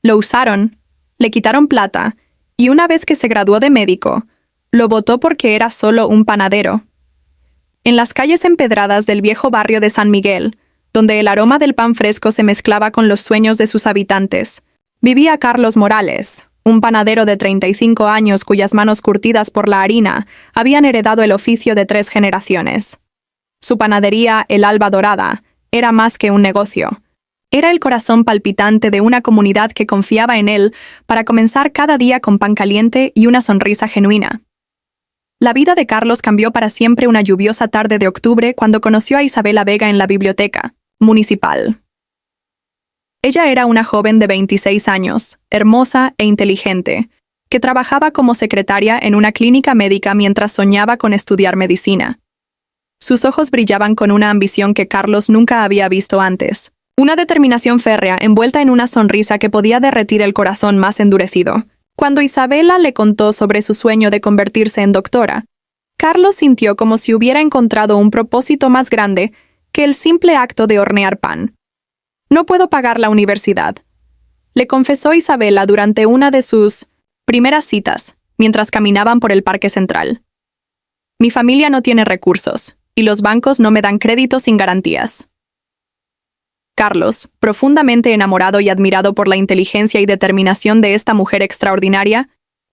Lo usaron, le quitaron plata, y una vez que se graduó de médico, lo botó porque era solo un panadero. En las calles empedradas del viejo barrio de San Miguel, donde el aroma del pan fresco se mezclaba con los sueños de sus habitantes, vivía Carlos Morales, un panadero de 35 años cuyas manos curtidas por la harina habían heredado el oficio de 3 generaciones. Su panadería, El Alba Dorada, era más que un negocio. Era el corazón palpitante de una comunidad que confiaba en él para comenzar cada día con pan caliente y una sonrisa genuina. La vida de Carlos cambió para siempre una lluviosa tarde de octubre cuando conoció a Isabela Vega en la biblioteca municipal. Ella era una joven de 26 años, hermosa e inteligente, que trabajaba como secretaria en una clínica médica mientras soñaba con estudiar medicina. Sus ojos brillaban con una ambición que Carlos nunca había visto antes, una determinación férrea envuelta en una sonrisa que podía derretir el corazón más endurecido. Cuando Isabela le contó sobre su sueño de convertirse en doctora, Carlos sintió como si hubiera encontrado un propósito más grande que el simple acto de hornear pan. «No puedo pagar la universidad», le confesó Isabela durante una de sus primeras citas, mientras caminaban por el Parque Central. «Mi familia no tiene recursos, y los bancos no me dan crédito sin garantías». Carlos, profundamente enamorado y admirado por la inteligencia y determinación de esta mujer extraordinaria,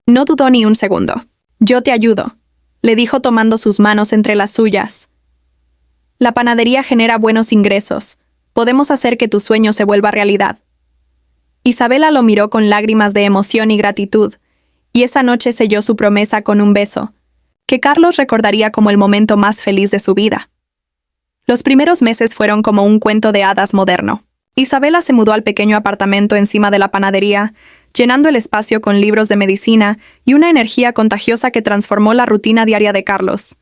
no dudó ni un segundo. «Yo te ayudo», le dijo tomando sus manos entre las suyas. «La panadería genera buenos ingresos. Podemos hacer que tu sueño se vuelva realidad». Isabela lo miró con lágrimas de emoción y gratitud, y esa noche selló su promesa con un beso, que Carlos recordaría como el momento más feliz de su vida. Los primeros meses fueron como un cuento de hadas moderno. Isabela se mudó al pequeño apartamento encima de la panadería, llenando el espacio con libros de medicina y una energía contagiosa que transformó la rutina diaria de Carlos.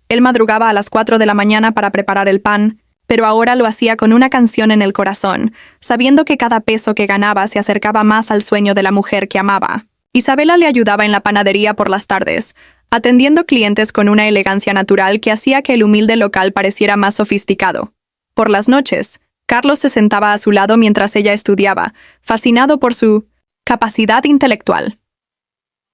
Él madrugaba a las 4 de la mañana para preparar el pan, pero ahora lo hacía con una canción en el corazón, sabiendo que cada peso que ganaba se acercaba más al sueño de la mujer que amaba. Isabela le ayudaba en la panadería por las tardes, atendiendo clientes con una elegancia natural que hacía que el humilde local pareciera más sofisticado. Por las noches, Carlos se sentaba a su lado mientras ella estudiaba, fascinado por su capacidad intelectual.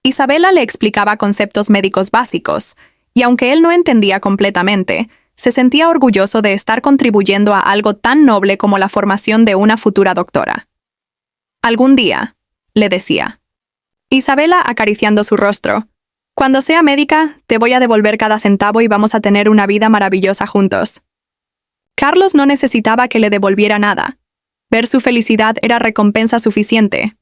Isabela le explicaba conceptos médicos básicos, y aunque él no entendía completamente, se sentía orgulloso de estar contribuyendo a algo tan noble como la formación de una futura doctora. «Algún día», le decía. Isabela acariciando su rostro, «cuando sea médica, te voy a devolver cada centavo y vamos a tener una vida maravillosa juntos». Carlos no necesitaba que le devolviera nada. Ver su felicidad era recompensa suficiente.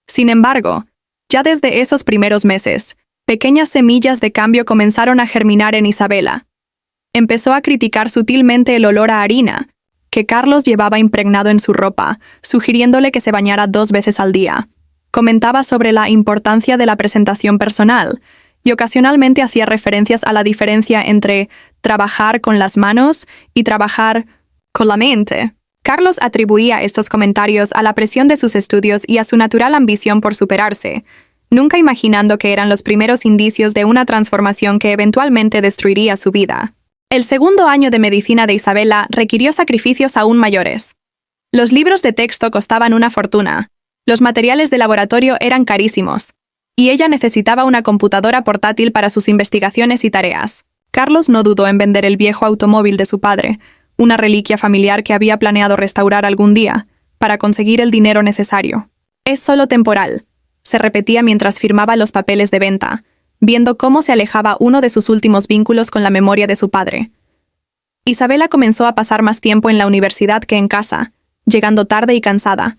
Sin embargo, ya desde esos primeros meses, pequeñas semillas de cambio comenzaron a germinar en Isabela. Empezó a criticar sutilmente el olor a harina, que Carlos llevaba impregnado en su ropa, sugiriéndole que se bañara 2 veces al día. Comentaba sobre la importancia de la presentación personal, y ocasionalmente hacía referencias a la diferencia entre trabajar con las manos y trabajar con la mente. Carlos atribuía estos comentarios a la presión de sus estudios y a su natural ambición por superarse, nunca imaginando que eran los primeros indicios de una transformación que eventualmente destruiría su vida. El segundo año de medicina de Isabela requirió sacrificios aún mayores. Los libros de texto costaban una fortuna, los materiales de laboratorio eran carísimos, y ella necesitaba una computadora portátil para sus investigaciones y tareas. Carlos no dudó en vender el viejo automóvil de su padre, una reliquia familiar que había planeado restaurar algún día, para conseguir el dinero necesario. «Es solo temporal», se repetía mientras firmaba los papeles de venta, viendo cómo se alejaba uno de sus últimos vínculos con la memoria de su padre. Isabela comenzó a pasar más tiempo en la universidad que en casa, llegando tarde y cansada,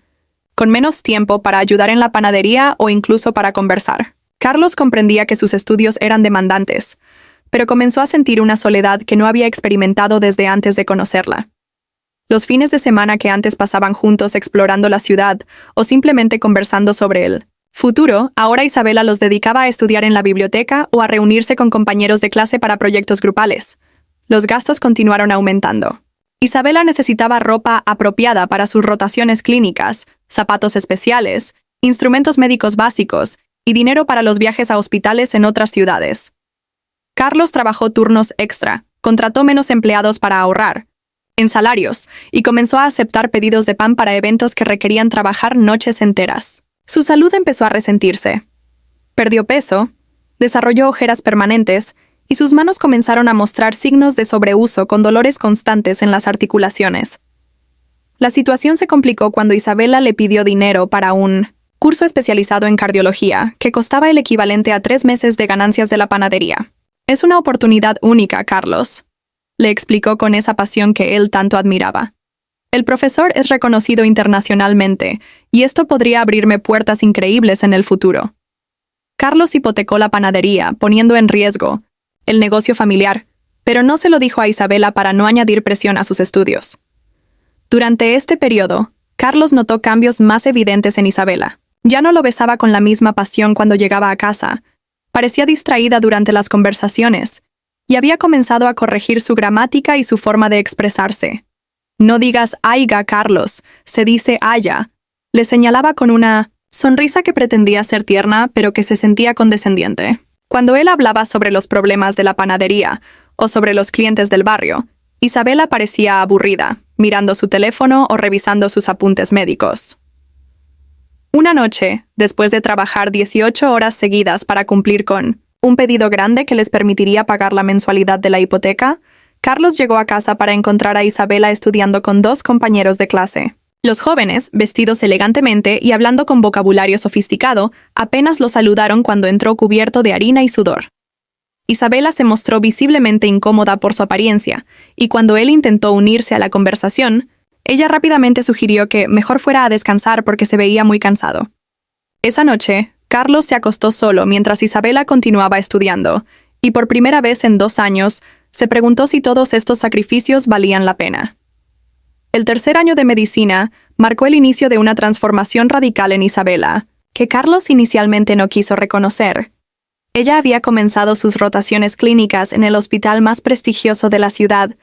con menos tiempo para ayudar en la panadería o incluso para conversar. Carlos comprendía que sus estudios eran demandantes, pero comenzó a sentir una soledad que no había experimentado desde antes de conocerla. Los fines de semana que antes pasaban juntos explorando la ciudad o simplemente conversando sobre el futuro, ahora Isabela los dedicaba a estudiar en la biblioteca o a reunirse con compañeros de clase para proyectos grupales. Los gastos continuaron aumentando. Isabela necesitaba ropa apropiada para sus rotaciones clínicas, zapatos especiales, instrumentos médicos básicos y dinero para los viajes a hospitales en otras ciudades. Carlos trabajó turnos extra, contrató menos empleados para ahorrar, en salarios y comenzó a aceptar pedidos de pan para eventos que requerían trabajar noches enteras. Su salud empezó a resentirse. Perdió peso, desarrolló ojeras permanentes y sus manos comenzaron a mostrar signos de sobreuso con dolores constantes en las articulaciones. La situación se complicó cuando Isabela le pidió dinero para un curso especializado en cardiología, que costaba el equivalente a 3 meses de ganancias de la panadería. «Es una oportunidad única, Carlos», le explicó con esa pasión que él tanto admiraba. «El profesor es reconocido internacionalmente, y esto podría abrirme puertas increíbles en el futuro». Carlos hipotecó la panadería, poniendo en riesgo el negocio familiar, pero no se lo dijo a Isabela para no añadir presión a sus estudios. Durante este periodo, Carlos notó cambios más evidentes en Isabela. Ya no lo besaba con la misma pasión cuando llegaba a casa, parecía distraída durante las conversaciones, y había comenzado a corregir su gramática y su forma de expresarse. «No digas aiga, Carlos, se dice haya», le señalaba con una sonrisa que pretendía ser tierna, pero que se sentía condescendiente. Cuando él hablaba sobre los problemas de la panadería o sobre los clientes del barrio, Isabela parecía aburrida, mirando su teléfono o revisando sus apuntes médicos. Una noche, después de trabajar 18 horas seguidas para cumplir con un pedido grande que les permitiría pagar la mensualidad de la hipoteca, Carlos llegó a casa para encontrar a Isabela estudiando con 2 compañeros de clase. Los jóvenes, vestidos elegantemente y hablando con vocabulario sofisticado, apenas lo saludaron cuando entró cubierto de harina y sudor. Isabela se mostró visiblemente incómoda por su apariencia, y cuando él intentó unirse a la conversación, ella rápidamente sugirió que mejor fuera a descansar porque se veía muy cansado. Esa noche, Carlos se acostó solo mientras Isabela continuaba estudiando, y por primera vez en 2 años, se preguntó si todos estos sacrificios valían la pena. El tercer año de medicina marcó el inicio de una transformación radical en Isabela, que Carlos inicialmente no quiso reconocer. Ella había comenzado sus rotaciones clínicas en el hospital más prestigioso de la ciudad,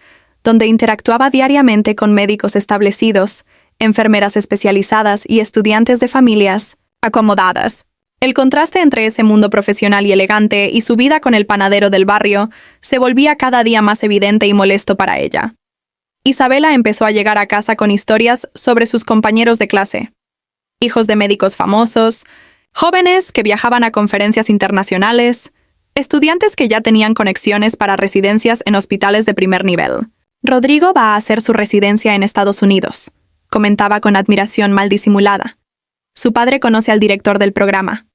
donde interactuaba diariamente con médicos establecidos, enfermeras especializadas y estudiantes de familias acomodadas. El contraste entre ese mundo profesional y elegante y su vida con el panadero del barrio se volvía cada día más evidente y molesto para ella. Isabela empezó a llegar a casa con historias sobre sus compañeros de clase, hijos de médicos famosos, jóvenes que viajaban a conferencias internacionales, estudiantes que ya tenían conexiones para residencias en hospitales de primer nivel. «Rodrigo va a hacer su residencia en Estados Unidos», comentaba con admiración mal disimulada. «Su padre conoce al director del programa».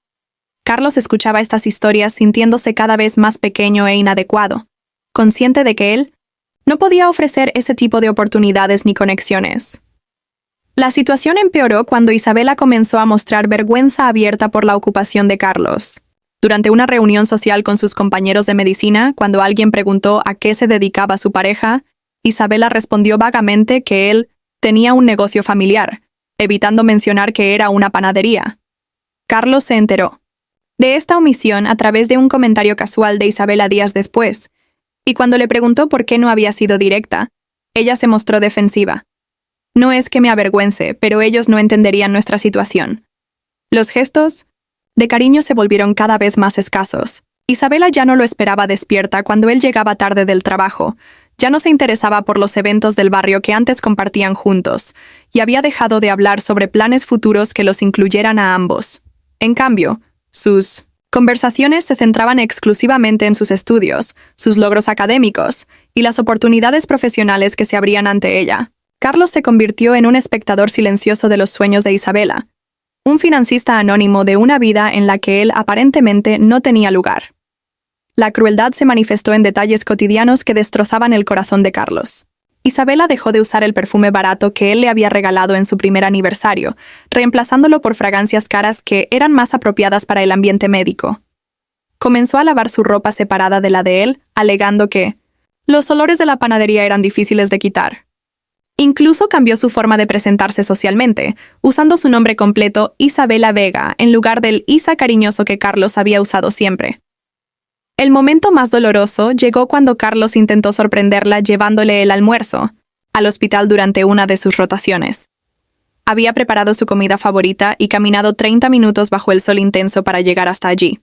Carlos escuchaba estas historias sintiéndose cada vez más pequeño e inadecuado, consciente de que él no podía ofrecer ese tipo de oportunidades ni conexiones. La situación empeoró cuando Isabela comenzó a mostrar vergüenza abierta por la ocupación de Carlos. Durante una reunión social con sus compañeros de medicina, cuando alguien preguntó a qué se dedicaba su pareja, Isabela respondió vagamente que él tenía un negocio familiar, evitando mencionar que era una panadería. Carlos se enteró de esta omisión a través de un comentario casual de Isabela días después, y cuando le preguntó por qué no había sido directa, ella se mostró defensiva. «No es que me avergüence, pero ellos no entenderían nuestra situación». Los gestos de cariño se volvieron cada vez más escasos. Isabela ya no lo esperaba despierta cuando él llegaba tarde del trabajo, ya no se interesaba por los eventos del barrio que antes compartían juntos, y había dejado de hablar sobre planes futuros que los incluyeran a ambos. En cambio, sus conversaciones se centraban exclusivamente en sus estudios, sus logros académicos y las oportunidades profesionales que se abrían ante ella. Carlos se convirtió en un espectador silencioso de los sueños de Isabela, un financista anónimo de una vida en la que él aparentemente no tenía lugar. La crueldad se manifestó en detalles cotidianos que destrozaban el corazón de Carlos. Isabela dejó de usar el perfume barato que él le había regalado en su primer aniversario, reemplazándolo por fragancias caras que eran más apropiadas para el ambiente médico. Comenzó a lavar su ropa separada de la de él, alegando que los olores de la panadería eran difíciles de quitar. Incluso cambió su forma de presentarse socialmente, usando su nombre completo Isabela Vega en lugar del Isa cariñoso que Carlos había usado siempre. El momento más doloroso llegó cuando Carlos intentó sorprenderla llevándole el almuerzo al hospital durante una de sus rotaciones. Había preparado su comida favorita y caminado 30 minutos bajo el sol intenso para llegar hasta allí.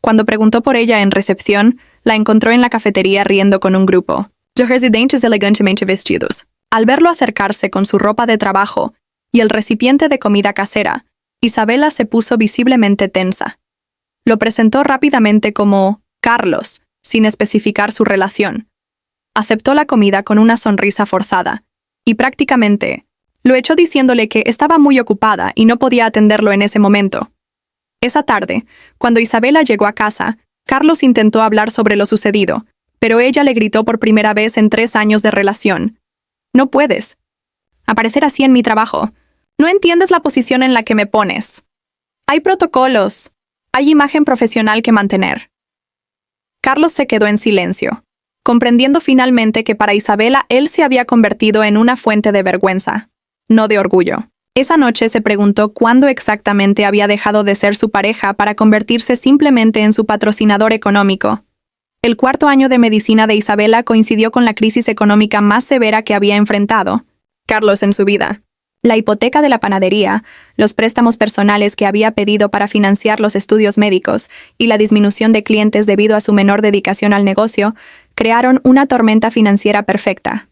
Cuando preguntó por ella en recepción, la encontró en la cafetería riendo con un grupo. «Los residentes elegantemente vestidos», Al verlo acercarse con su ropa de trabajo y el recipiente de comida casera, Isabela se puso visiblemente tensa. Lo presentó rápidamente como Carlos, sin especificar su relación. Aceptó la comida con una sonrisa forzada, y prácticamente lo echó diciéndole que estaba muy ocupada y no podía atenderlo en ese momento. Esa tarde, cuando Isabela llegó a casa, Carlos intentó hablar sobre lo sucedido, pero ella le gritó por primera vez en 3 años de relación: «No puedes aparecer así en mi trabajo. No entiendes la posición en la que me pones. Hay protocolos. Hay imagen profesional que mantener». Carlos se quedó en silencio, comprendiendo finalmente que para Isabela él se había convertido en una fuente de vergüenza, no de orgullo. Esa noche se preguntó cuándo exactamente había dejado de ser su pareja para convertirse simplemente en su patrocinador económico. El 4º año de medicina de Isabela coincidió con la crisis económica más severa que había enfrentado Carlos en su vida. La hipoteca de la panadería, los préstamos personales que había pedido para financiar los estudios médicos y la disminución de clientes debido a su menor dedicación al negocio crearon una tormenta financiera perfecta.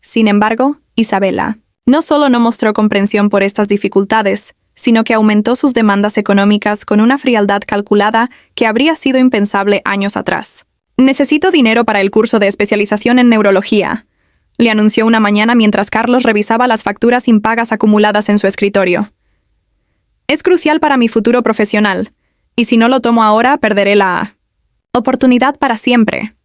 Sin embargo, Isabela no solo no mostró comprensión por estas dificultades, sino que aumentó sus demandas económicas con una frialdad calculada que habría sido impensable años atrás. «Necesito dinero para el curso de especialización en neurología», le anunció una mañana mientras Carlos revisaba las facturas impagas acumuladas en su escritorio. «Es crucial para mi futuro profesional, y si no lo tomo ahora, perderé la oportunidad para siempre».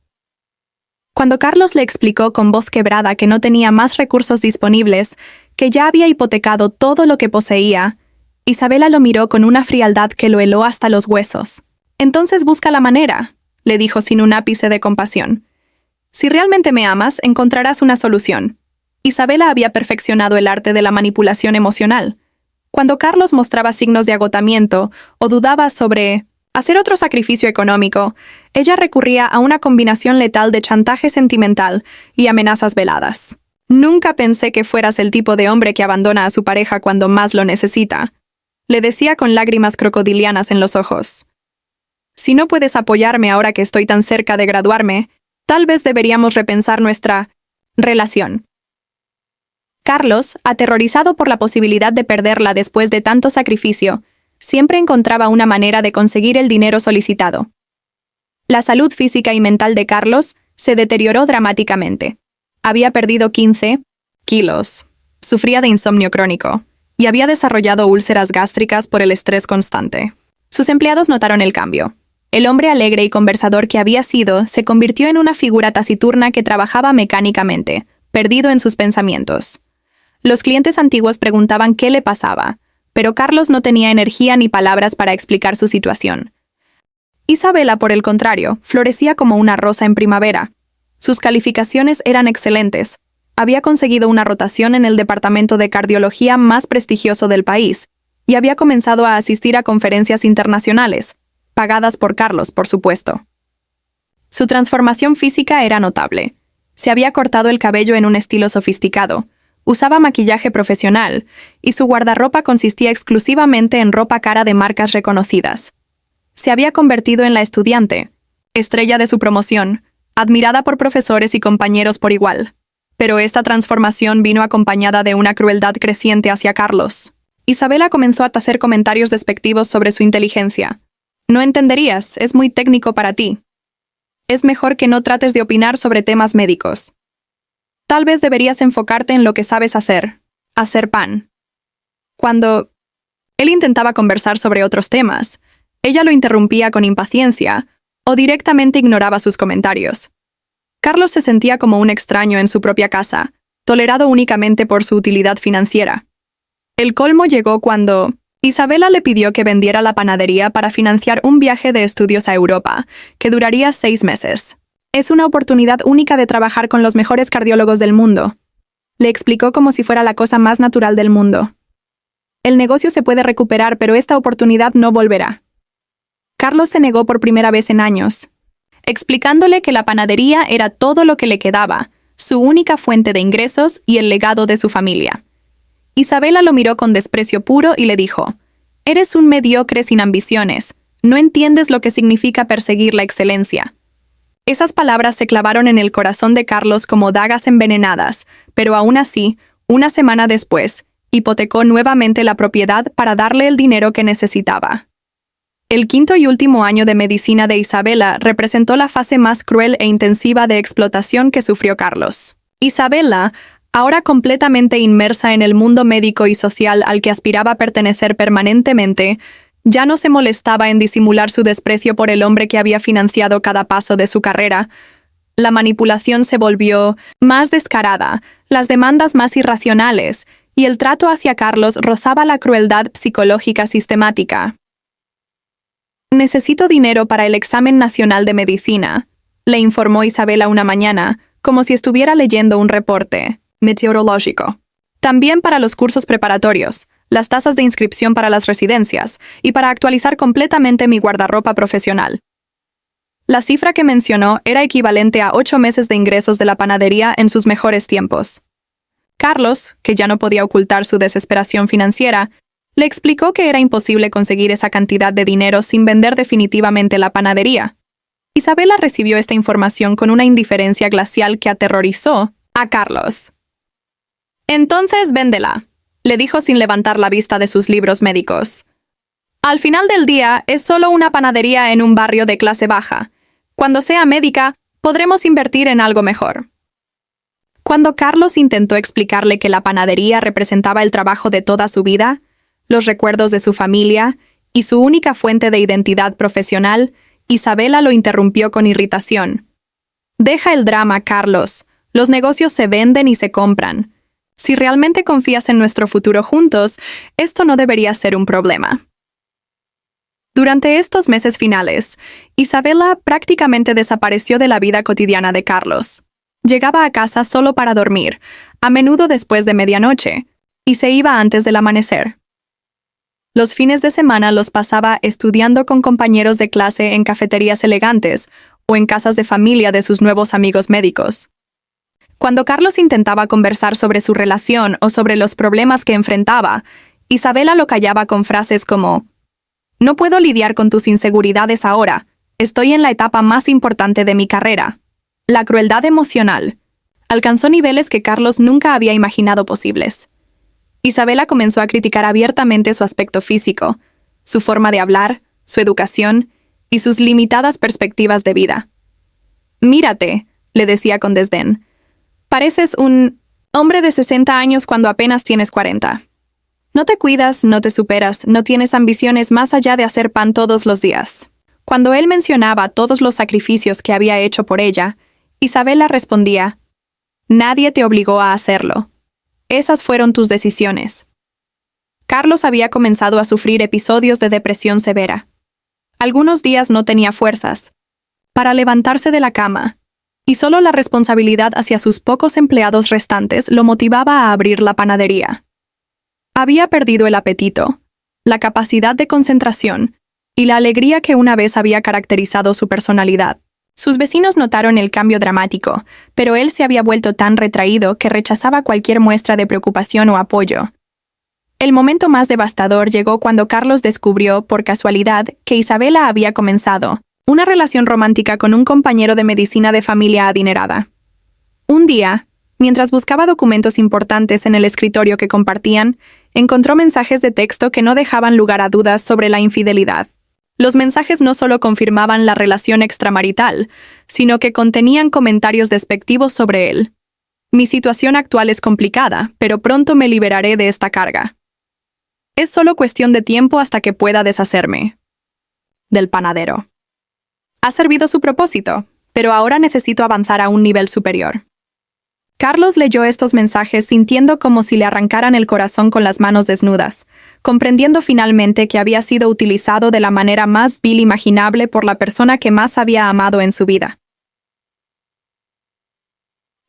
Cuando Carlos le explicó con voz quebrada que no tenía más recursos disponibles, que ya había hipotecado todo lo que poseía, Isabela lo miró con una frialdad que lo heló hasta los huesos. «Entonces busca la manera», le dijo sin un ápice de compasión. «Si realmente me amas, encontrarás una solución». Isabela había perfeccionado el arte de la manipulación emocional. Cuando Carlos mostraba signos de agotamiento o dudaba sobre hacer otro sacrificio económico, ella recurría a una combinación letal de chantaje sentimental y amenazas veladas. «Nunca pensé que fueras el tipo de hombre que abandona a su pareja cuando más lo necesita», le decía con lágrimas crocodilianas en los ojos. «Si no puedes apoyarme ahora que estoy tan cerca de graduarme, tal vez deberíamos repensar nuestra relación». Carlos, aterrorizado por la posibilidad de perderla después de tanto sacrificio, siempre encontraba una manera de conseguir el dinero solicitado. La salud física y mental de Carlos se deterioró dramáticamente. Había perdido 15 kilos, sufría de insomnio crónico y había desarrollado úlceras gástricas por el estrés constante. Sus empleados notaron el cambio. El hombre alegre y conversador que había sido se convirtió en una figura taciturna que trabajaba mecánicamente, perdido en sus pensamientos. Los clientes antiguos preguntaban qué le pasaba, pero Carlos no tenía energía ni palabras para explicar su situación. Isabela, por el contrario, florecía como una rosa en primavera. Sus calificaciones eran excelentes. Había conseguido una rotación en el departamento de cardiología más prestigioso del país y había comenzado a asistir a conferencias internacionales, pagadas por Carlos, por supuesto. Su transformación física era notable. Se había cortado el cabello en un estilo sofisticado, usaba maquillaje profesional y su guardarropa consistía exclusivamente en ropa cara de marcas reconocidas. Se había convertido en la estudiante, estrella de su promoción, admirada por profesores y compañeros por igual. Pero esta transformación vino acompañada de una crueldad creciente hacia Carlos. Isabela comenzó a hacer comentarios despectivos sobre su inteligencia. «No entenderías, es muy técnico para ti. Es mejor que no trates de opinar sobre temas médicos. Tal vez deberías enfocarte en lo que sabes hacer pan». Cuando él intentaba conversar sobre otros temas, ella lo interrumpía con impaciencia o directamente ignoraba sus comentarios. Carlos se sentía como un extraño en su propia casa, tolerado únicamente por su utilidad financiera. El colmo llegó cuando Isabela le pidió que vendiera la panadería para financiar un viaje de estudios a Europa, que duraría 6 meses. «Es una oportunidad única de trabajar con los mejores cardiólogos del mundo», le explicó como si fuera la cosa más natural del mundo. «El negocio se puede recuperar, pero esta oportunidad no volverá». Carlos se negó por primera vez en años, explicándole que la panadería era todo lo que le quedaba, su única fuente de ingresos y el legado de su familia. Isabela lo miró con desprecio puro y le dijo: «Eres un mediocre sin ambiciones, no entiendes lo que significa perseguir la excelencia». Esas palabras se clavaron en el corazón de Carlos como dagas envenenadas, pero aún así, una semana después, hipotecó nuevamente la propiedad para darle el dinero que necesitaba. El quinto y último año de medicina de Isabela representó la fase más cruel e intensiva de explotación que sufrió Carlos. Isabela, ahora completamente inmersa en el mundo médico y social al que aspiraba a pertenecer permanentemente, ya no se molestaba en disimular su desprecio por el hombre que había financiado cada paso de su carrera. La manipulación se volvió más descarada, las demandas más irracionales, y el trato hacia Carlos rozaba la crueldad psicológica sistemática. «Necesito dinero para el examen nacional de medicina», le informó Isabela una mañana, como si estuviera leyendo un reporte meteorológico. «También para los cursos preparatorios, las tasas de inscripción para las residencias y para actualizar completamente mi guardarropa profesional». La cifra que mencionó era equivalente a 8 meses de ingresos de la panadería en sus mejores tiempos. Carlos, que ya no podía ocultar su desesperación financiera, le explicó que era imposible conseguir esa cantidad de dinero sin vender definitivamente la panadería. Isabela recibió esta información con una indiferencia glacial que aterrorizó a Carlos. «Entonces véndela», le dijo sin levantar la vista de sus libros médicos. «Al final del día es solo una panadería en un barrio de clase baja. Cuando sea médica, podremos invertir en algo mejor». Cuando Carlos intentó explicarle que la panadería representaba el trabajo de toda su vida, los recuerdos de su familia y su única fuente de identidad profesional, Isabela lo interrumpió con irritación. «Deja el drama, Carlos. Los negocios se venden y se compran. Si realmente confías en nuestro futuro juntos, esto no debería ser un problema». Durante estos meses finales, Isabela prácticamente desapareció de la vida cotidiana de Carlos. Llegaba a casa solo para dormir, a menudo después de medianoche, y se iba antes del amanecer. Los fines de semana los pasaba estudiando con compañeros de clase en cafeterías elegantes o en casas de familia de sus nuevos amigos médicos. Cuando Carlos intentaba conversar sobre su relación o sobre los problemas que enfrentaba, Isabela lo callaba con frases como: «No puedo lidiar con tus inseguridades ahora. Estoy en la etapa más importante de mi carrera». La crueldad emocional alcanzó niveles que Carlos nunca había imaginado posibles. Isabela comenzó a criticar abiertamente su aspecto físico, su forma de hablar, su educación y sus limitadas perspectivas de vida. «Mírate», le decía con desdén, «pareces un hombre de 60 años cuando apenas tienes 40. No te cuidas, no te superas, no tienes ambiciones más allá de hacer pan todos los días». Cuando él mencionaba todos los sacrificios que había hecho por ella, Isabela respondía: «Nadie te obligó a hacerlo. Esas fueron tus decisiones». Carlos había comenzado a sufrir episodios de depresión severa. Algunos días no tenía fuerzas para levantarse de la cama, y solo la responsabilidad hacia sus pocos empleados restantes lo motivaba a abrir la panadería. Había perdido el apetito, la capacidad de concentración y la alegría que una vez había caracterizado su personalidad. Sus vecinos notaron el cambio dramático, pero él se había vuelto tan retraído que rechazaba cualquier muestra de preocupación o apoyo. El momento más devastador llegó cuando Carlos descubrió, por casualidad, que Isabela había comenzado una relación romántica con un compañero de medicina de familia adinerada. Un día, mientras buscaba documentos importantes en el escritorio que compartían, encontró mensajes de texto que no dejaban lugar a dudas sobre la infidelidad. Los mensajes no solo confirmaban la relación extramarital, sino que contenían comentarios despectivos sobre él. «Mi situación actual es complicada, pero pronto me liberaré de esta carga. Es solo cuestión de tiempo hasta que pueda deshacerme del panadero. Ha servido su propósito, pero ahora necesito avanzar a un nivel superior». Carlos leyó estos mensajes sintiendo como si le arrancaran el corazón con las manos desnudas, comprendiendo finalmente que había sido utilizado de la manera más vil imaginable por la persona que más había amado en su vida.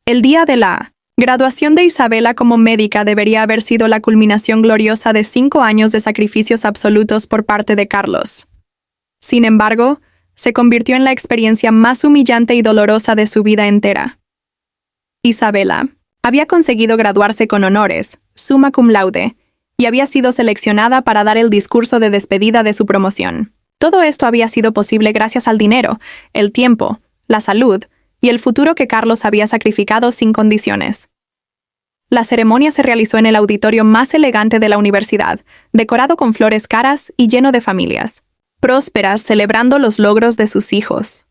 El día de la graduación de Isabela como médica debería haber sido la culminación gloriosa de 5 años de sacrificios absolutos por parte de Carlos. Sin embargo, se convirtió en la experiencia más humillante y dolorosa de su vida entera. Isabela había conseguido graduarse con honores, summa cum laude, y había sido seleccionada para dar el discurso de despedida de su promoción. Todo esto había sido posible gracias al dinero, el tiempo, la salud y el futuro que Carlos había sacrificado sin condiciones. La ceremonia se realizó en el auditorio más elegante de la universidad, decorado con flores caras y lleno de familias, prósperas celebrando los logros de sus hijos.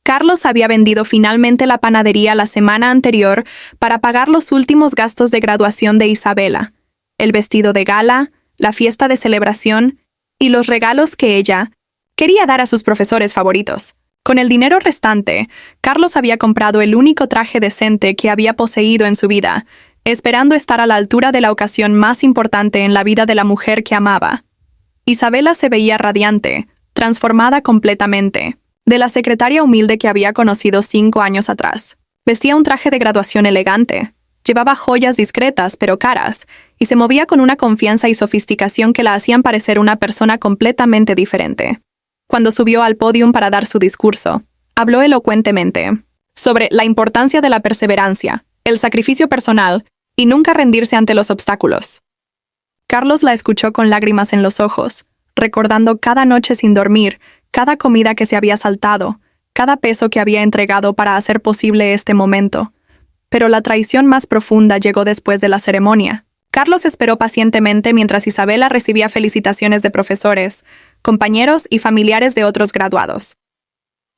Carlos había vendido finalmente la panadería la semana anterior para pagar los últimos gastos de graduación de Isabela, el vestido de gala, la fiesta de celebración y los regalos que ella quería dar a sus profesores favoritos. Con el dinero restante, Carlos había comprado el único traje decente que había poseído en su vida, esperando estar a la altura de la ocasión más importante en la vida de la mujer que amaba. Isabela se veía radiante, transformada completamente, de la secretaria humilde que había conocido 5 años atrás. Vestía un traje de graduación elegante, llevaba joyas discretas pero caras, y se movía con una confianza y sofisticación que la hacían parecer una persona completamente diferente. Cuando subió al pódium para dar su discurso, habló elocuentemente sobre la importancia de la perseverancia, el sacrificio personal y nunca rendirse ante los obstáculos. Carlos la escuchó con lágrimas en los ojos, recordando cada noche sin dormir, cada comida que se había saltado, cada peso que había entregado para hacer posible este momento. Pero la traición más profunda llegó después de la ceremonia. Carlos esperó pacientemente mientras Isabela recibía felicitaciones de profesores, compañeros y familiares de otros graduados.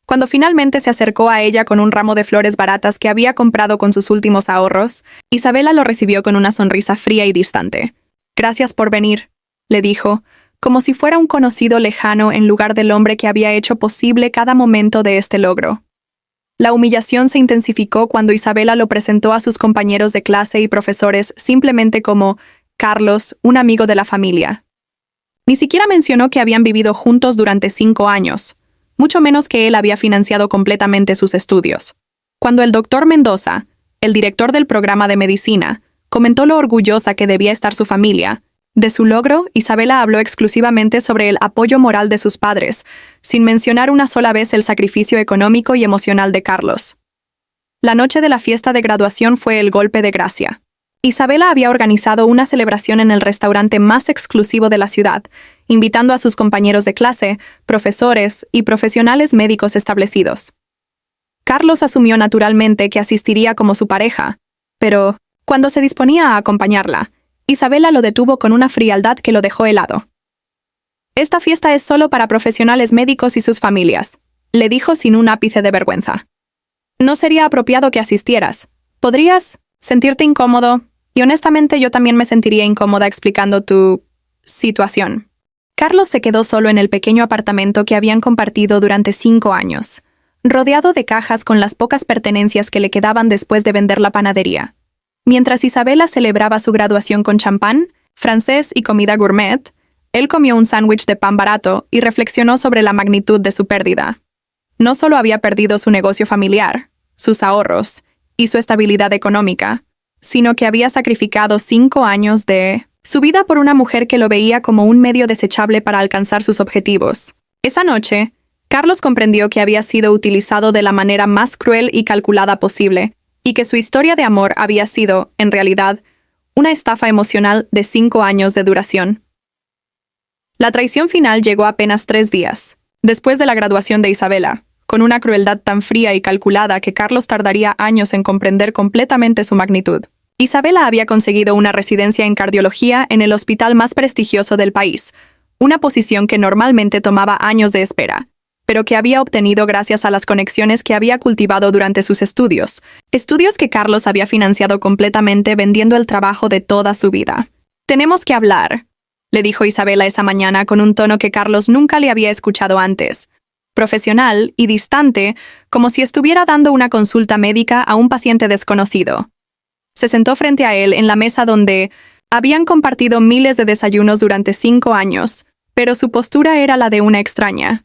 Cuando finalmente se acercó a ella con un ramo de flores baratas que había comprado con sus últimos ahorros, Isabela lo recibió con una sonrisa fría y distante. «Gracias por venir», le dijo, como si fuera un conocido lejano en lugar del hombre que había hecho posible cada momento de este logro. La humillación se intensificó cuando Isabela lo presentó a sus compañeros de clase y profesores simplemente como Carlos, un amigo de la familia. Ni siquiera mencionó que habían vivido juntos durante 5 años, mucho menos que él había financiado completamente sus estudios. Cuando el doctor Mendoza, el director del programa de medicina, comentó lo orgullosa que debía estar su familia de su logro, Isabela habló exclusivamente sobre el apoyo moral de sus padres, sin mencionar una sola vez el sacrificio económico y emocional de Carlos. La noche de la fiesta de graduación fue el golpe de gracia. Isabela había organizado una celebración en el restaurante más exclusivo de la ciudad, invitando a sus compañeros de clase, profesores y profesionales médicos establecidos. Carlos asumió naturalmente que asistiría como su pareja, pero, cuando se disponía a acompañarla, Isabela lo detuvo con una frialdad que lo dejó helado. «Esta fiesta es solo para profesionales médicos y sus familias», le dijo sin un ápice de vergüenza. «No sería apropiado que asistieras. Podrías sentirte incómodo, y honestamente yo también me sentiría incómoda explicando tu situación». Carlos se quedó solo en el pequeño apartamento que habían compartido durante 5 años, rodeado de cajas con las pocas pertenencias que le quedaban después de vender la panadería. Mientras Isabela celebraba su graduación con champán, francés y comida gourmet, él comió un sándwich de pan barato y reflexionó sobre la magnitud de su pérdida. No solo había perdido su negocio familiar, sus ahorros y su estabilidad económica, sino que había sacrificado 5 años de su vida por una mujer que lo veía como un medio desechable para alcanzar sus objetivos. Esa noche, Carlos comprendió que había sido utilizado de la manera más cruel y calculada posible, y que su historia de amor había sido, en realidad, una estafa emocional de 5 años de duración. La traición final llegó apenas 3 días, después de la graduación de Isabela, con una crueldad tan fría y calculada que Carlos tardaría años en comprender completamente su magnitud. Isabela había conseguido una residencia en cardiología en el hospital más prestigioso del país, una posición que normalmente tomaba años de espera, pero que había obtenido gracias a las conexiones que había cultivado durante sus estudios que Carlos había financiado completamente vendiendo el trabajo de toda su vida. «Tenemos que hablar», le dijo Isabela esa mañana con un tono que Carlos nunca le había escuchado antes, profesional y distante, como si estuviera dando una consulta médica a un paciente desconocido. Se sentó frente a él en la mesa donde habían compartido miles de desayunos durante 5 años, pero su postura era la de una extraña.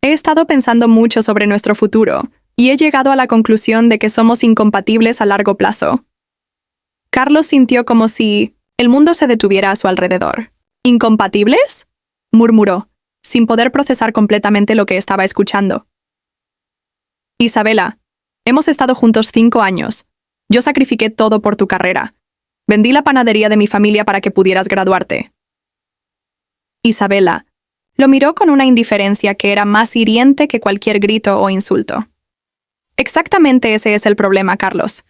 «He estado pensando mucho sobre nuestro futuro, y he llegado a la conclusión de que somos incompatibles a largo plazo». Carlos sintió como si el mundo se detuviera a su alrededor. «¿Incompatibles?», murmuró, sin poder procesar completamente lo que estaba escuchando. «Isabela, hemos estado juntos 5 años. Yo sacrifiqué todo por tu carrera. Vendí la panadería de mi familia para que pudieras graduarte». «Isabela, Lo miró con una indiferencia que era más hiriente que cualquier grito o insulto. Exactamente ese es el problema, Carlos.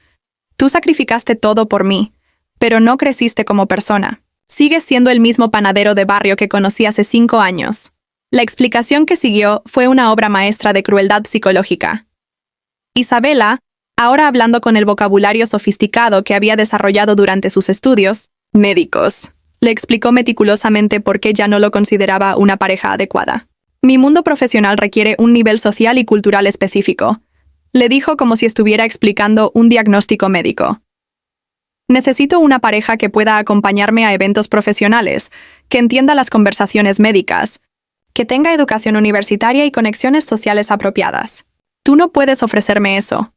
Tú sacrificaste todo por mí, pero no creciste como persona. Sigues siendo el mismo panadero de barrio que conocí hace 5 años. La explicación que siguió fue una obra maestra de crueldad psicológica. Isabela, ahora hablando con el vocabulario sofisticado que había desarrollado durante sus estudios médicos, le explicó meticulosamente por qué ya no lo consideraba una pareja adecuada. Mi mundo profesional requiere un nivel social y cultural específico, le dijo como si estuviera explicando un diagnóstico médico. Necesito una pareja que pueda acompañarme a eventos profesionales, que entienda las conversaciones médicas, que tenga educación universitaria y conexiones sociales apropiadas. Tú no puedes ofrecerme eso.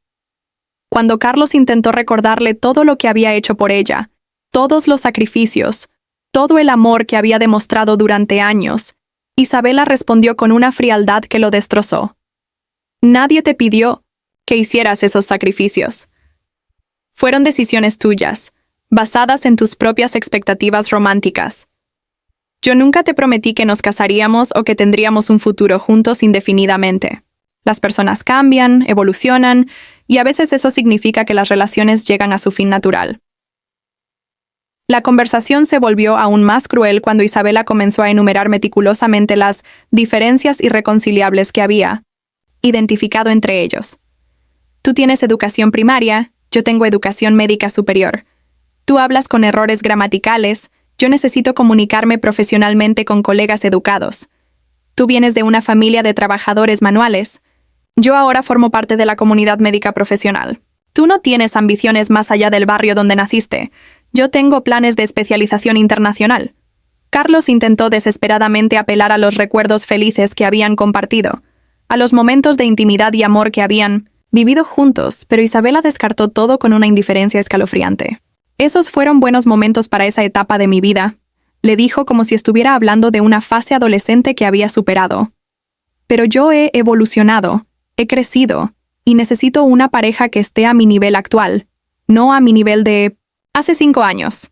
Cuando Carlos intentó recordarle todo lo que había hecho por ella, todos los sacrificios, todo el amor que había demostrado durante años, Isabela respondió con una frialdad que lo destrozó. Nadie te pidió que hicieras esos sacrificios. Fueron decisiones tuyas, basadas en tus propias expectativas románticas. Yo nunca te prometí que nos casaríamos o que tendríamos un futuro juntos indefinidamente. Las personas cambian, evolucionan, y a veces eso significa que las relaciones llegan a su fin natural. La conversación se volvió aún más cruel cuando Isabela comenzó a enumerar meticulosamente las diferencias irreconciliables que había identificado entre ellos. Tú tienes educación primaria, yo tengo educación médica superior. Tú hablas con errores gramaticales, yo necesito comunicarme profesionalmente con colegas educados. Tú vienes de una familia de trabajadores manuales. Yo ahora formo parte de la comunidad médica profesional. Tú no tienes ambiciones más allá del barrio donde naciste. Yo tengo planes de especialización internacional. Carlos intentó desesperadamente apelar a los recuerdos felices que habían compartido, a los momentos de intimidad y amor que habían vivido juntos, pero Isabela descartó todo con una indiferencia escalofriante. Esos fueron buenos momentos para esa etapa de mi vida, le dijo como si estuviera hablando de una fase adolescente que había superado. Pero yo he evolucionado, he crecido, y necesito una pareja que esté a mi nivel actual, no a mi nivel de hace 5 años.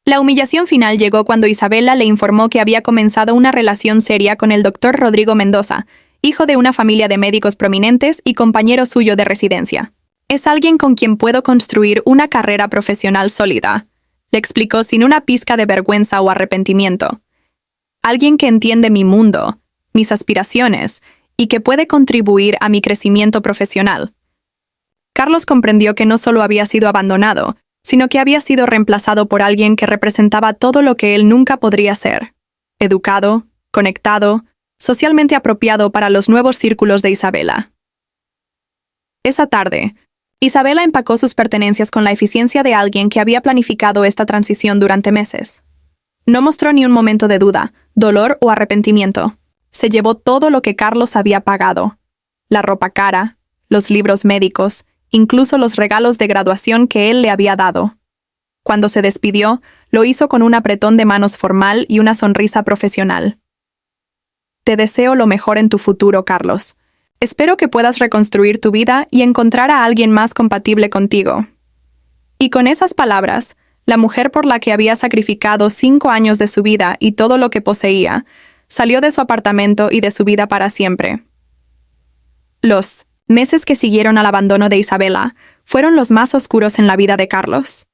La humillación final llegó cuando Isabela le informó que había comenzado una relación seria con el doctor Rodrigo Mendoza, hijo de una familia de médicos prominentes y compañero suyo de residencia. Es alguien con quien puedo construir una carrera profesional sólida, le explicó sin una pizca de vergüenza o arrepentimiento. Alguien que entiende mi mundo, mis aspiraciones, y que puede contribuir a mi crecimiento profesional. Carlos comprendió que no solo había sido abandonado, sino que había sido reemplazado por alguien que representaba todo lo que él nunca podría ser: educado, conectado, socialmente apropiado para los nuevos círculos de Isabela. Esa tarde, Isabela empacó sus pertenencias con la eficiencia de alguien que había planificado esta transición durante meses. No mostró ni un momento de duda, dolor o arrepentimiento. Se llevó todo lo que Carlos había pagado: la ropa cara, los libros médicos, incluso los regalos de graduación que él le había dado. Cuando se despidió, lo hizo con un apretón de manos formal y una sonrisa profesional. Te deseo lo mejor en tu futuro, Carlos. Espero que puedas reconstruir tu vida y encontrar a alguien más compatible contigo. Y con esas palabras, la mujer por la que había sacrificado 5 años de su vida y todo lo que poseía, salió de su apartamento y de su vida para siempre. Los meses que siguieron al abandono de Isabela fueron los más oscuros en la vida de Carlos.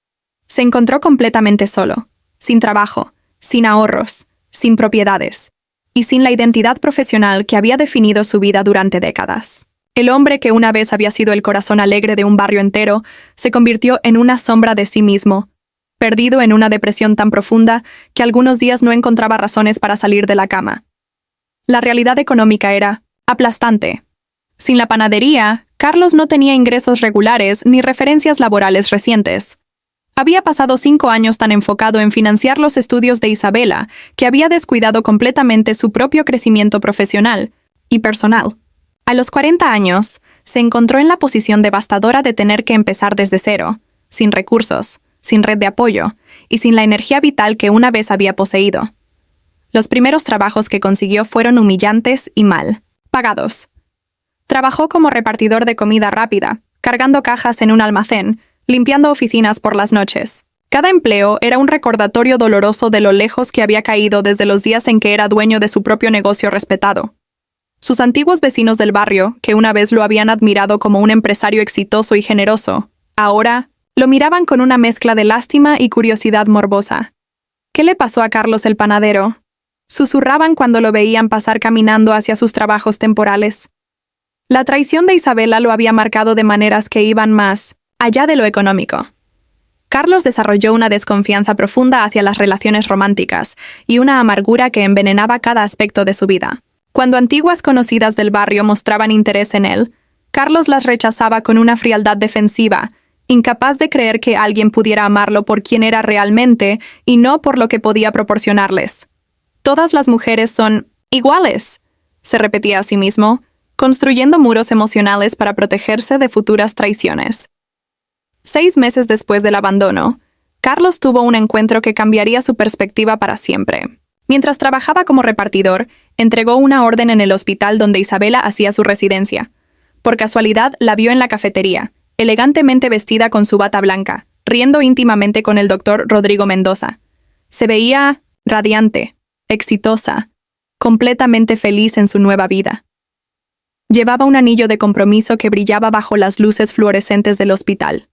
Se encontró completamente solo, sin trabajo, sin ahorros, sin propiedades, y sin la identidad profesional que había definido su vida durante décadas. El hombre que una vez había sido el corazón alegre de un barrio entero se convirtió en una sombra de sí mismo, perdido en una depresión tan profunda que algunos días no encontraba razones para salir de la cama. La realidad económica era aplastante. Sin la panadería, Carlos no tenía ingresos regulares ni referencias laborales recientes. Había pasado 5 años tan enfocado en financiar los estudios de Isabela que había descuidado completamente su propio crecimiento profesional y personal. A los 40 años, se encontró en la posición devastadora de tener que empezar desde cero, sin recursos, sin red de apoyo y sin la energía vital que una vez había poseído. Los primeros trabajos que consiguió fueron humillantes y mal pagados. Trabajó como repartidor de comida rápida, cargando cajas en un almacén, limpiando oficinas por las noches. Cada empleo era un recordatorio doloroso de lo lejos que había caído desde los días en que era dueño de su propio negocio respetado. Sus antiguos vecinos del barrio, que una vez lo habían admirado como un empresario exitoso y generoso, ahora lo miraban con una mezcla de lástima y curiosidad morbosa. ¿Qué le pasó a Carlos el panadero? Susurraban cuando lo veían pasar caminando hacia sus trabajos temporales. La traición de Isabela lo había marcado de maneras que iban más allá de lo económico. Carlos desarrolló una desconfianza profunda hacia las relaciones románticas y una amargura que envenenaba cada aspecto de su vida. Cuando antiguas conocidas del barrio mostraban interés en él, Carlos las rechazaba con una frialdad defensiva, incapaz de creer que alguien pudiera amarlo por quien era realmente y no por lo que podía proporcionarles. Todas las mujeres son iguales, se repetía a sí mismo, construyendo muros emocionales para protegerse de futuras traiciones. 6 meses después del abandono, Carlos tuvo un encuentro que cambiaría su perspectiva para siempre. Mientras trabajaba como repartidor, entregó una orden en el hospital donde Isabela hacía su residencia. Por casualidad, la vio en la cafetería, elegantemente vestida con su bata blanca, riendo íntimamente con el doctor Rodrigo Mendoza. Se veía radiante, exitosa, completamente feliz en su nueva vida. Llevaba un anillo de compromiso que brillaba bajo las luces fluorescentes del hospital.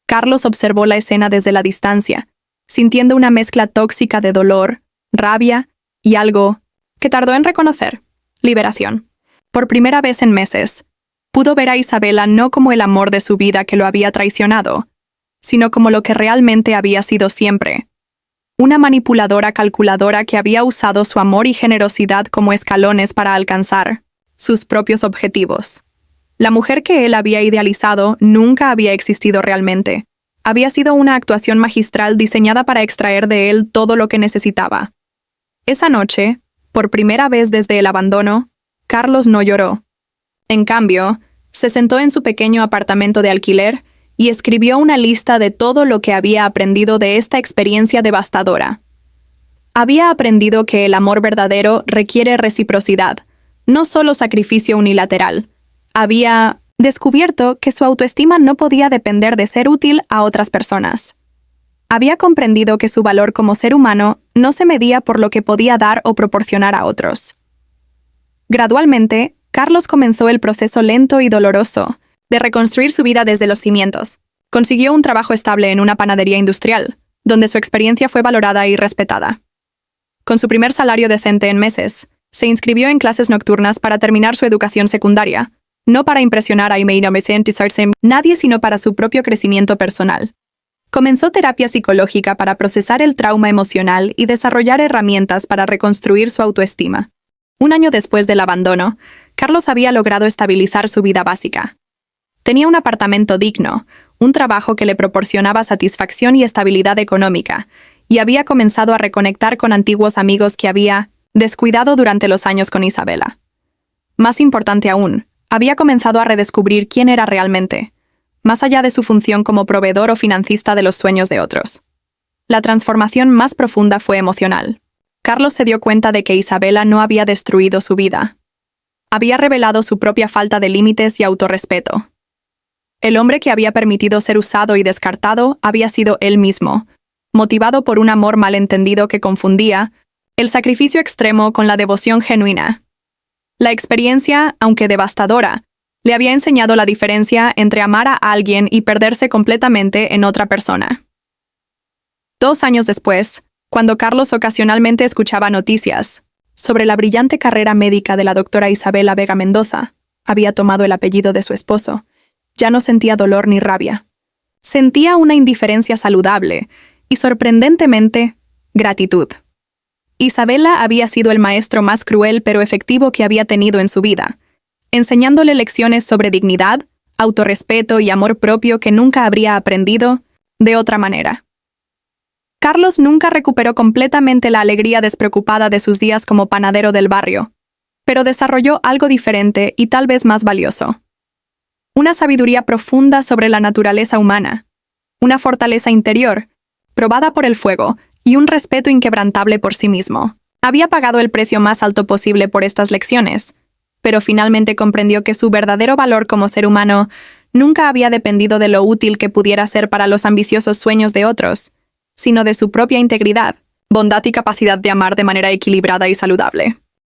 Carlos observó la escena desde la distancia, sintiendo una mezcla tóxica de dolor, rabia y algo que tardó en reconocer: liberación. Por primera vez en meses, pudo ver a Isabela no como el amor de su vida que lo había traicionado, sino como lo que realmente había sido siempre: una manipuladora calculadora que había usado su amor y generosidad como escalones para alcanzar sus propios objetivos. La mujer que él había idealizado nunca había existido realmente. Había sido una actuación magistral diseñada para extraer de él todo lo que necesitaba. Esa noche, por primera vez desde el abandono, Carlos no lloró. En cambio, se sentó en su pequeño apartamento de alquiler y escribió una lista de todo lo que había aprendido de esta experiencia devastadora. Había aprendido que el amor verdadero requiere reciprocidad, no solo sacrificio unilateral. Había descubierto que su autoestima no podía depender de ser útil a otras personas. Había comprendido que su valor como ser humano no se medía por lo que podía dar o proporcionar a otros. Gradualmente, Carlos comenzó el proceso lento y doloroso de reconstruir su vida desde los cimientos. Consiguió un trabajo estable en una panadería industrial, donde su experiencia fue valorada y respetada. Con su primer salario decente en meses, se inscribió en clases nocturnas para terminar su educación secundaria, no para impresionar a nadie, sino para su propio crecimiento personal. Comenzó terapia psicológica para procesar el trauma emocional y desarrollar herramientas para reconstruir su autoestima. 1 año después del abandono, Carlos había logrado estabilizar su vida básica. Tenía un apartamento digno, un trabajo que le proporcionaba satisfacción y estabilidad económica, y había comenzado a reconectar con antiguos amigos que había descuidado durante los años con Isabela. Más importante aún, había comenzado a redescubrir quién era realmente, más allá de su función como proveedor o financista de los sueños de otros. La transformación más profunda fue emocional. Carlos se dio cuenta de que Isabela no había destruido su vida. Había revelado su propia falta de límites y autorrespeto. El hombre que había permitido ser usado y descartado había sido él mismo, motivado por un amor malentendido que confundía el sacrificio extremo con la devoción genuina. La experiencia, aunque devastadora, le había enseñado la diferencia entre amar a alguien y perderse completamente en otra persona. 2 años después, cuando Carlos ocasionalmente escuchaba noticias sobre la brillante carrera médica de la doctora Isabela Vega Mendoza, había tomado el apellido de su esposo, ya no sentía dolor ni rabia. Sentía una indiferencia saludable y, sorprendentemente, gratitud. Isabela había sido el maestro más cruel pero efectivo que había tenido en su vida, enseñándole lecciones sobre dignidad, autorrespeto y amor propio que nunca habría aprendido de otra manera. Carlos nunca recuperó completamente la alegría despreocupada de sus días como panadero del barrio, pero desarrolló algo diferente y tal vez más valioso. Una sabiduría profunda sobre la naturaleza humana, una fortaleza interior, probada por el fuego, y un respeto inquebrantable por sí mismo. Había pagado el precio más alto posible por estas lecciones, pero finalmente comprendió que su verdadero valor como ser humano nunca había dependido de lo útil que pudiera ser para los ambiciosos sueños de otros, sino de su propia integridad, bondad y capacidad de amar de manera equilibrada y saludable.